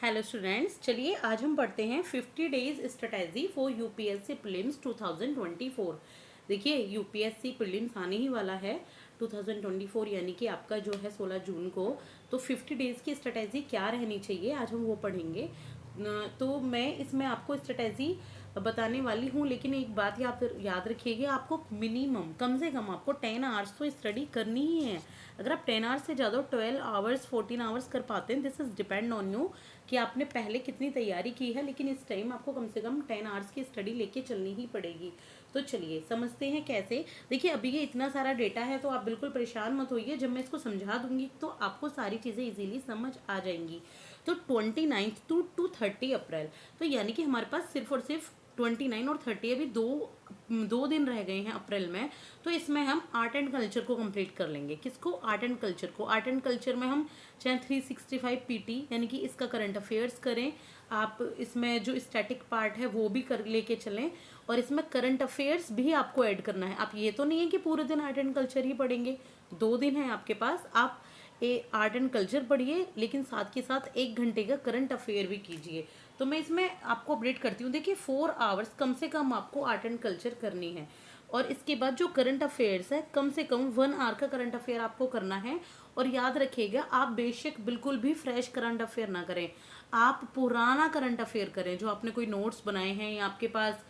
Hello students, चलिए आज हम पढ़ते हैं 50 days strategy for UPSC prelims 2024। देखिए यूपीएससी प्रीलिम्स आने ही वाला है 2024, यानी कि आपका जो है 16 जून को। तो 50 डेज की स्ट्रेटजी क्या रहनी चाहिए आज हम वो पढ़ेंगे। तो मैं इसमें आपको स्ट्रेटजी बताने वाली हूँ, लेकिन एक बात याद रखिएगा, आपको मिनिमम कम से कम आपको 10 आवर्स तो स्टडी करनी ही है। अगर आप 10 आवर्स से ज़्यादा 12 आवर्स 14 आवर्स कर पाते हैं, this is depend on you कि आपने पहले कितनी तैयारी की है, लेकिन इस टाइम आपको कम से कम 10 आवर्स की स्टडी लेके चलनी ही पड़ेगी। तो चलिए समझते हैं कैसे। देखिए अभी ये इतना सारा डेटा है तो आप बिल्कुल परेशान मत होइए, जब मैं इसको समझा दूंगी तो आपको सारी चीज़ें इजीली समझ आ जाएंगी। तो 29 टू 30 अप्रैल, तो यानी कि हमारे पास सिर्फ और सिर्फ 29 और 30 अभी दो दिन रह गए हैं अप्रैल में। तो इसमें हम आर्ट एंड कल्चर को कंप्लीट कर लेंगे। किसको? आर्ट एंड कल्चर को। आर्ट एंड कल्चर में हम चाहे 365 पीटी यानी कि इसका करंट अफेयर्स करें, आप इसमें जो स्टैटिक पार्ट है वो भी कर लेके चलें, और इसमें करंट अफेयर्स भी आपको ऐड करना है। आप ये तो नहीं है कि पूरे दिन आर्ट एंड कल्चर ही पढ़ेंगे, 2 दिन है आपके पास, आप आर्ट एंड कल्चर पढ़िए, लेकिन साथ के साथ 1 घंटे का करंट अफेयर भी कीजिए। तो मैं इसमें आपको अपडेट करती हूँ। देखिए 4 आवर्स कम से कम आपको आर्ट एंड कल्चर करनी है, और इसके बाद जो करंट अफेयर्स है कम से कम 1 आवर का करंट अफेयर आपको करना है। और याद रखिएगा, आप बेशक बिल्कुल भी फ्रेश करंट अफेयर ना करें, आप पुराना करंट अफेयर करें जो आपने कोई नोट्स बनाए हैं या आपके पास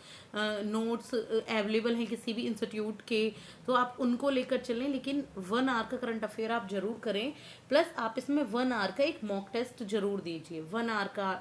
नोट्स अवेलेबल हैं किसी भी इंस्टीट्यूट के, तो आप उनको लेकर चलें, लेकिन 1 आवर का करंट अफेयर आप जरूर करें। प्लस आप इसमें 1 आवर का एक मॉक टेस्ट जरूर दीजिए, 1 आवर का,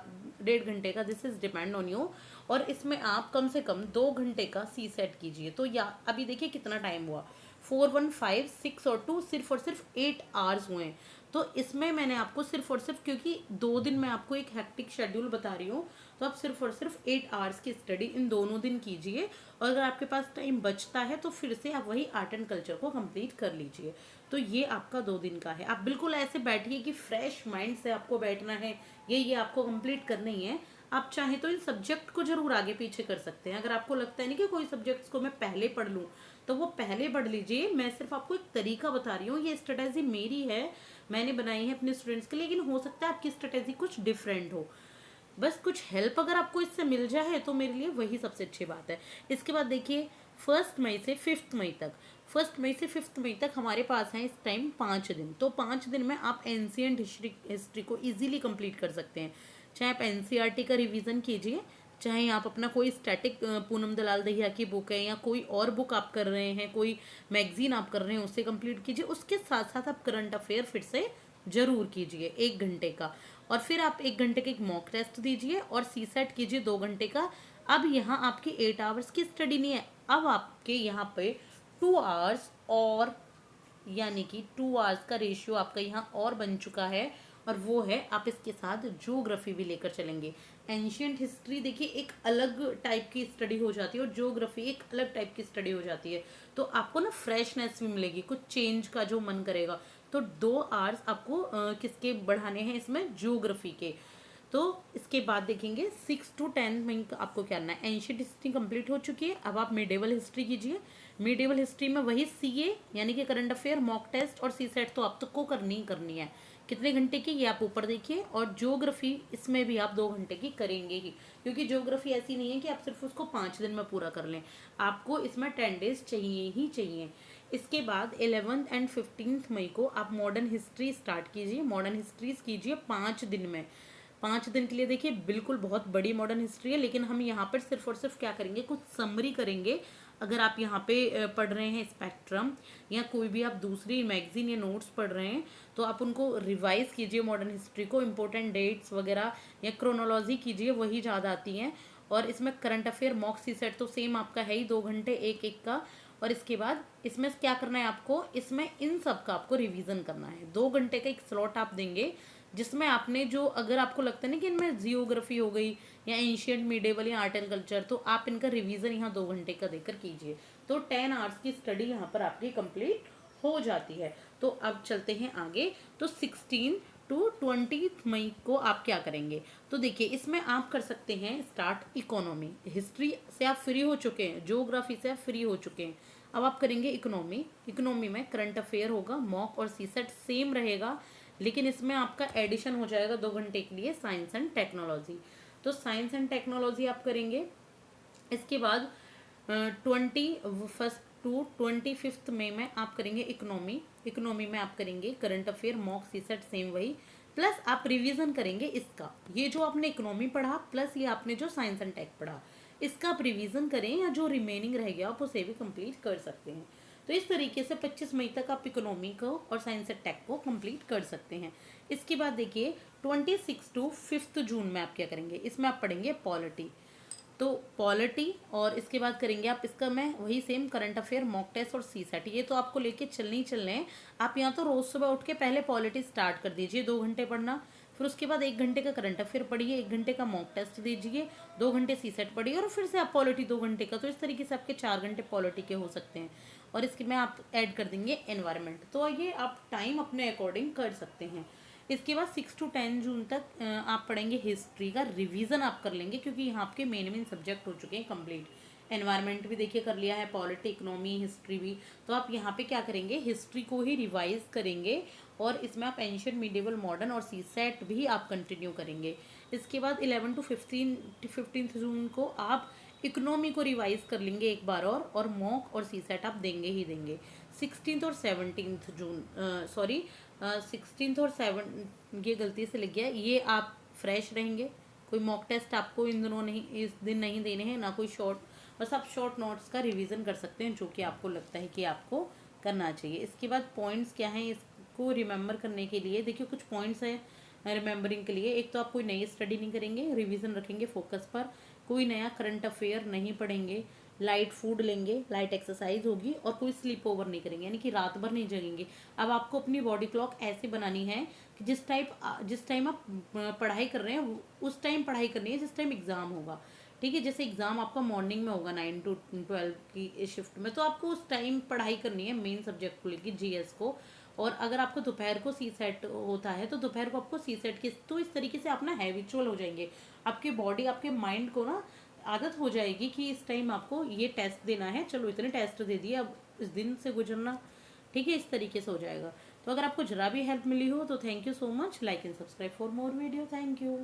1.5 घंटे का, this is depend on you. और इसमें आप कम से कम 2 घंटे का सी सेट कीजिए। तो या अभी देखिए कितना टाइम हुआ, 4 1 5 6 और 2, सिर्फ और सिर्फ 8 आवर्स हुए हैं। तो इसमें मैंने आपको सिर्फ और सिर्फ, क्योंकि 2 दिन मैं आपको एक हैक्टिक शेड्यूल बता रही हूँ, तो आप सिर्फ और सिर्फ 8 आवर्स की स्टडी इन दोनों दिन कीजिए। और अगर आपके पास टाइम बचता है तो फिर से आप वही आर्ट एंड कल्चर को कंप्लीट कर लीजिए। तो ये आपका 2 दिन का है। आप बिल्कुल ऐसे बैठिए कि फ्रेश माइंड से आपको बैठना है, ये आपको कंप्लीट करना ही है। आप चाहें तो इन सब्जेक्ट को जरूर आगे पीछे कर सकते हैं। अगर आपको लगता है ना कि कोई सब्जेक्ट्स को मैं पहले पढ़ लूँ, तो वो पहले पढ़ लीजिए। मैं सिर्फ आपको एक तरीका बता रही हूँ, ये स्ट्रेटेजी मेरी है, मैंने बनाई है अपने स्टूडेंट्स के लिए, लेकिन हो सकता है आपकी स्ट्रेटेजी कुछ डिफरेंट हो। बस कुछ हेल्प अगर आपको इससे मिल जाए तो मेरे लिए वही सबसे अच्छी बात है। इसके बाद देखिए 1 मई से 5 मई तक, 1 मई से 5 मई तक हमारे पास है इस टाइम 5 दिन। तो 5 दिन में आप एंशियंट हिस्ट्री को इजीली कंप्लीट कर सकते हैं। चाहे आप एनसीईआरटी का रिवीजन कीजिए, चाहे आप अपना कोई स्टैटिक पूनम दलाल दहिया की बुक है या कोई और बुक आप कर रहे हैं, कोई मैगजीन आप कर रहे हैं, उससे कंप्लीट कीजिए। उसके साथ साथ आप करंट अफेयर फिर से जरूर कीजिए 1 घंटे का, और फिर आप 1 घंटे का एक मॉक टेस्ट दीजिए और सी सेट कीजिए 2 घंटे का। अब यहाँ आपकी 8 आवर्स की स्टडी नहीं है, अब आपके यहाँ पे 2 आवर्स, और यानी कि 2 आवर्स का रेशियो आपका यहाँ और बन चुका है। और वो है, आप इसके साथ ज्योग्राफी भी लेकर चलेंगे। एंशियंट हिस्ट्री देखिए एक अलग टाइप की स्टडी हो जाती है, और ज्योग्राफी एक अलग टाइप की स्टडी हो जाती है। तो आपको ना फ्रेशनेस भी मिलेगी, कुछ चेंज का जो मन करेगा। तो 2 आवर्स आपको किसके बढ़ाने हैं इसमें? ज्योग्राफी के। तो इसके बाद देखेंगे 6 टू 10 में आपको क्या करना है। एंशियंट हिस्ट्री कंप्लीट हो चुकी है, अब आप मिडेवल हिस्ट्री कीजिए। मिडेवल हिस्ट्री में वही सीए यानी कि करंट अफेयर, मॉक टेस्ट और सी सेट तो आप तक को करनी ही करनी है। कितने घंटे की, ये आप ऊपर देखिए। और ज्योग्राफी इसमें भी आप 2 घंटे की करेंगे ही, क्योंकि ज्योग्राफी ऐसी नहीं है कि आप सिर्फ उसको 5 दिन में पूरा कर लें, आपको इसमें 10 डेज चाहिए ही चाहिए। इसके बाद 11 एंड 15 मई को आप मॉडर्न हिस्ट्री स्टार्ट कीजिए। मॉडर्न हिस्ट्रीज कीजिए 5 दिन में। 5 दिन के लिए देखिए बिल्कुल बहुत बड़ी मॉडर्न हिस्ट्री है, लेकिन हम यहाँ पर सिर्फ और सिर्फ क्या करेंगे, कुछ समरी करेंगे। अगर आप यहाँ पे पढ़ रहे हैं स्पेक्ट्रम या कोई भी आप दूसरी मैगजीन या नोट्स पढ़ रहे हैं, तो आप उनको रिवाइज कीजिए मॉडर्न हिस्ट्री को, इंपॉर्टेंट डेट्स वगैरह या क्रोनोलॉजी कीजिए, वही ज़्यादा आती हैं। और इसमें करंट अफेयर मॉक सी सेट तो सेम आपका है ही, 2 घंटे एक एक का। और इसके बाद इसमें क्या करना है आपको, इसमें इन सब का आपको रिवीजन करना है। 2 घंटे का एक स्लॉट आप देंगे, जिसमें आपने जो, अगर आपको लगता है ना कि इनमें जियोग्राफी हो गई या एंशियंट मिडेवल या आर्ट एंड कल्चर, तो आप इनका रिवीजन यहाँ 2 घंटे का देकर कीजिए। तो 10 आवर्स की स्टडी यहाँ पर आपकी कंप्लीट हो जाती है। तो अब चलते हैं आगे। तो 16 टू 20 मई को आप क्या करेंगे? तो देखिए इसमें आप कर सकते हैं स्टार्ट इकोनॉमी। हिस्ट्री से आप फ्री हो चुके हैं, ज्योग्राफी से आप फ्री हो चुके हैं, अब आप करेंगे इकोनॉमी। इकोनॉमी में करंट अफेयर होगा, मॉक और सी सेट सेम रहेगा, लेकिन इसमें आपका एडिशन हो जाएगा 2 घंटे के लिए साइंस एंड टेक्नोलॉजी। तो साइंस एंड टेक्नोलॉजी आप करेंगे। इसके बाद 21 टू 25 मई में आप करेंगे इकोनॉमी। इकोनॉमी में आप करेंगे current affair, mock CSAT, same वही, प्लस आप रिवीजन करेंगे इसका। ये जो आपने इकोनॉमी पढ़ा प्लस ये आपने जो साइंस एंड टेक पढ़ा, इसका आप रिवीजन करें, या जो रिमेनिंग रह गया आप उसे भी कंप्लीट कर सकते हैं। तो इस तरीके से 25 मई तक आप इकोनॉमी को और साइंस एंड टेक को कंप्लीट कर सकते हैं। इसके बाद देखिए 26 टू 5 जून में आप क्या करेंगे, इसमें आप पढ़ेंगे पॉलिटी। तो पॉलिटी, और इसके बाद करेंगे आप इसका मैं वही same current affair, mock test और सी सेट। ये तो आपको लेके चलने ही चलने हैं। आप यहाँ तो रोज़ सुबह उठ के पहले पॉलिटी स्टार्ट कर दीजिए 2 घंटे पढ़ना, फिर उसके बाद 1 घंटे का करंट अफेयर पढ़िए, 1 घंटे का मॉक टेस्ट दीजिए, 2 घंटे सी सेट पढ़िए, और फिर से आप पॉलिटी 2 घंटे का। तो इस तरीके से आपके 4 घंटे पॉलिटी के हो सकते हैं। और इसके में आप ऐड कर देंगे एनवायरनमेंट। तो ये आप टाइम अपने अकॉर्डिंग कर सकते हैं। इसके बाद 6 टू 10 जून तक आप पढ़ेंगे हिस्ट्री का रिवीजन आप कर लेंगे, क्योंकि यहाँ आपके मेन सब्जेक्ट हो चुके हैं कंप्लीट। एनवायरनमेंट भी देखिए कर लिया है, पॉलिटी, इकोनॉमी, हिस्ट्री भी। तो आप यहाँ पे क्या करेंगे, हिस्ट्री को ही रिवाइज करेंगे, और इसमें आप एंशियंट, मिडिवल, मॉडर्न और सी सेट भी आप कंटिन्यू करेंगे। इसके बाद 11 टू 15 को आप इकोनॉमी को रिवाइज कर लेंगे एक बार, और मॉक और सी सेट आप देंगे ही देंगे। 16 और 17 जून, सॉरी 16 और 7, ये गलती से लग गया, ये आप फ्रेश रहेंगे। कोई मॉक टेस्ट आपको इन दिनों नहीं, इस दिन नहीं देने हैं, ना कोई शॉर्ट, बस आप शॉर्ट नोट्स का रिवीजन कर सकते हैं जो कि आपको लगता है कि आपको करना चाहिए। इसके बाद पॉइंट्स क्या हैं इसको रिमेंबर करने के लिए, देखिए कुछ पॉइंट्स हैं रिमेंबरिंग के लिए। एक तो आप कोई नई स्टडी नहीं करेंगे, रिवीजन रखेंगे फोकस पर, कोई नया करंट अफेयर नहीं पढ़ेंगे, लाइट फूड लेंगे, लाइट एक्सरसाइज होगी, और कोई स्लीप ओवर नहीं करेंगे, यानी कि रात भर नहीं जगेंगे। अब आपको अपनी बॉडी क्लॉक ऐसे बनानी है कि जिस टाइम आप पढ़ाई कर रहे हैं उस टाइम पढ़ाई करनी है जिस टाइम एग्ज़ाम होगा। ठीक है, जैसे एग्ज़ाम आपका मॉर्निंग में होगा 9 टू 12 की शिफ्ट में, तो आपको उस टाइम पढ़ाई करनी है मेन सब्जेक्ट को लेकर, जीएस को। और अगर आपको दोपहर को सी सेट होता है तो दोपहर को आपको सी सेट के, तो इस तरीके से आप ना हैबिचुअल हो जाएंगे। आपकी बॉडी, आपके माइंड को ना आदत हो जाएगी कि इस टाइम आपको ये टेस्ट देना है, चलो इतने टेस्ट दे दिए, अब इस दिन से गुजरना। ठीक है, इस तरीके से हो जाएगा। तो अगर आपको जरा भी हेल्प मिली हो तो thank you so much. Like and subscribe for more video. Thank you.